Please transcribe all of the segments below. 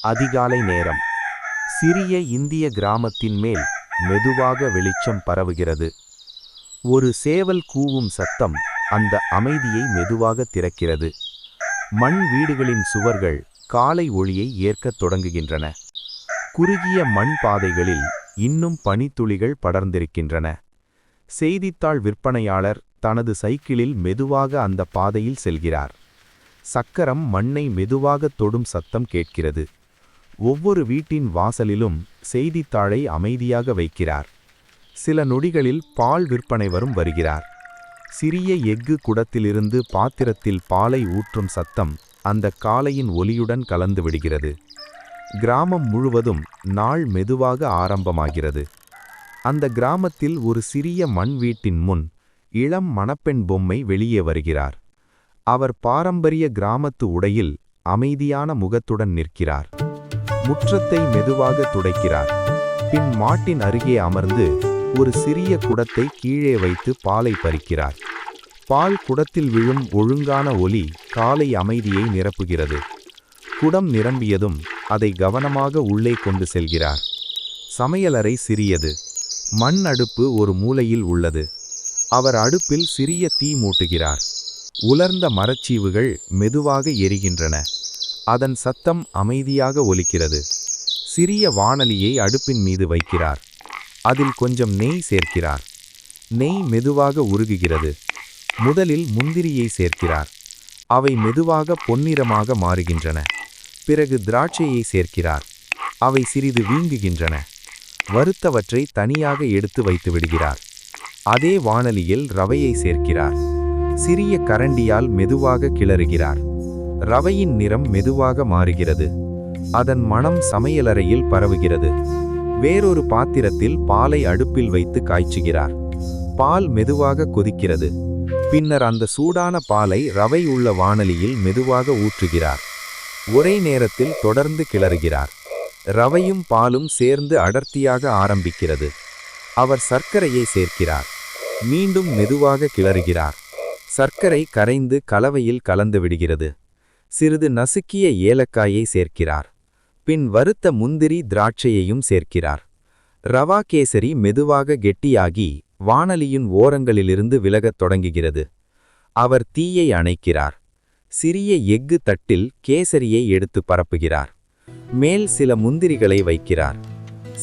அதிகாலை நேரம். சிறிய இந்திய கிராமத்தின் மேல் மெதுவாக வெளிச்சம் பரவுகிறது. ஒரு சேவல் கூவும் சத்தம் அந்த அமைதியை மெதுவாக திறக்கிறது. மண் வீடுகளின் சுவர்கள் காலை ஒளியை ஏற்கத் தொடங்குகின்றன. குறுகிய மண் பாதைகளில் இன்னும் பனித்துளிகள் படர்ந்திருக்கின்றன. செய்தித்தாள் விற்பனையாளர் தனது சைக்கிளில் மெதுவாக அந்த பாதையில் செல்கிறார். சக்கரம் மண்ணை மெதுவாக தொடும் சத்தம் கேட்கிறது. ஒவ்வொரு வீட்டின் வாசலிலும் செய்தித்தாளை அமைதியாக வைக்கிறார். சில நொடிகளில் பால் விற்பனை வருகிறார். சிறிய எஃகு குடத்திலிருந்து பாத்திரத்தில் பாலை ஊற்றும் சத்தம் அந்த காலையின் ஒலியுடன் கலந்து விடுகிறது. கிராமம் முழுவதும் நாள் மெதுவாக ஆரம்பமாகிறது. அந்த கிராமத்தில் ஒரு சிறிய மண் வீட்டின் முன் இளம் மணப்பெண் பொம்மை வெளியே வருகிறார். அவர் பாரம்பரிய கிராமத்து உடையில் அமைதியான முகத்துடன் நிற்கிறார். முற்றத்தை மெதுவாக துடைக்கிறார். பின் மாட்டின் அருகே அமர்ந்து ஒரு சிறிய குடத்தை கீழே வைத்து பாலை பறிக்கிறார். பால் குடத்தில் விழும் ஒழுங்கான ஒலி காலை அமைதியை நிரப்புகிறது. குடம் நிரம்பியதும் அதை கவனமாக உள்ளே கொண்டு செல்கிறார். சமையலறை சிறியது. மண் அடுப்பு ஒரு மூலையில் உள்ளது. அவர் அடுப்பில் சிறிய தீ மூட்டுகிறார். உலர்ந்த மரச்சீவுகள் மெதுவாக எரிகின்றன. அதன் சத்தம் அமைதியாக ஒலிக்கிறது. சிறிய வாணலியை அடுப்பின் மீது வைக்கிறார். அதில் கொஞ்சம் நெய் சேர்க்கிறார். நெய் மெதுவாக உருகுகிறது. முதலில் முந்திரியை சேர்க்கிறார். அவை மெதுவாக பொன்னிறமாக மாறுகின்றன. பிறகு திராட்சையை சேர்க்கிறார். அவை சிறிது வீங்குகின்றன. வறுத்தவற்றை தனியாக எடுத்து வைத்து விடுகிறார். அதே வாணலியில் ரவையை சேர்க்கிறார். சிறிய கரண்டியால் மெதுவாக கிளறுகிறார். ரவையின் நிறம் மெதுவாக மாறுகிறது. அதன் மணம் சமையலறையில் பரவுகிறது. வேறொரு பாத்திரத்தில் பாலை அடுப்பில் வைத்து காய்ச்சுகிறார். பால் மெதுவாக கொதிக்கிறது. பின்னர் அந்த சூடான பாலை ரவை உள்ள வாணலியில் மெதுவாக ஊற்றுகிறார். ஒரே நேரத்தில் தொடர்ந்து கிளறுகிறார். ரவையும் பாலும் சேர்ந்து அடர்த்தியாக ஆரம்பிக்கிறது. அவர் சர்க்கரையை சேர்க்கிறார். மீண்டும் மெதுவாக கிளறுகிறார். சர்க்கரை கரைந்து கலவையில் கலந்து விடுகிறது. சிறிது நசுக்கிய ஏலக்காயை சேர்க்கிறார். பின் வறுத்த முந்திரி திராட்சையையும் சேர்க்கிறார். ரவா கேசரி மெதுவாக கெட்டியாகி வாணலியின் ஓரங்களிலிருந்து விலகத் தொடங்குகிறது. அவர் தீயை அணைக்கிறார். சிறிய எஃகு தட்டில் கேசரியை எடுத்து பரப்புகிறார். மேல் சில முந்திரிகளை வைக்கிறார்.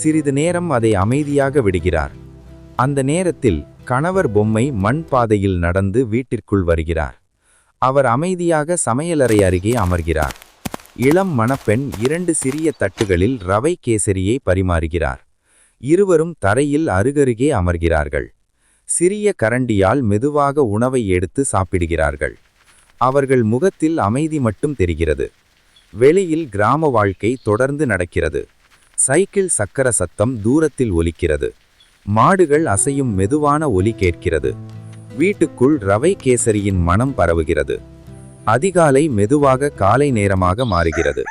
சிறிது நேரம் அதை அமைதியாக விடுகிறார். அந்த நேரத்தில் கணவர் பொம்மை மண் பாதையில் நடந்து வீட்டிற்குள் வருகிறார். அவர் அமைதியாக சமையலறை அருகே அமர்கிறார். இளம் மணப்பெண் 2 சிறிய தட்டுகளில் ரவை கேசரியை பரிமாறுகிறார். இருவரும் தரையில் அருகருகே அமர்கிறார்கள். சிறிய கரண்டியால் மெதுவாக உணவை எடுத்து சாப்பிடுகிறார்கள். அவர்கள் முகத்தில் அமைதி மட்டும் தெரிகிறது. வெளியில் கிராம வாழ்க்கை தொடர்ந்து நடக்கிறது. சைக்கிள் சக்கர சத்தம் தூரத்தில் ஒலிக்கிறது. மாடுகள் அசையும் மெதுவான ஒலி கேட்கிறது. வீட்டுக்குள் ரவை கேசரியின் மனம் பரவுகிறது. அதிகாலை மெதுவாக காலை நேரமாக மாறுகிறது.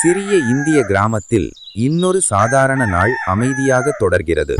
சிறிய இந்திய கிராமத்தில் இன்னொரு சாதாரண நாள் அமைதியாக தொடர்கிறது.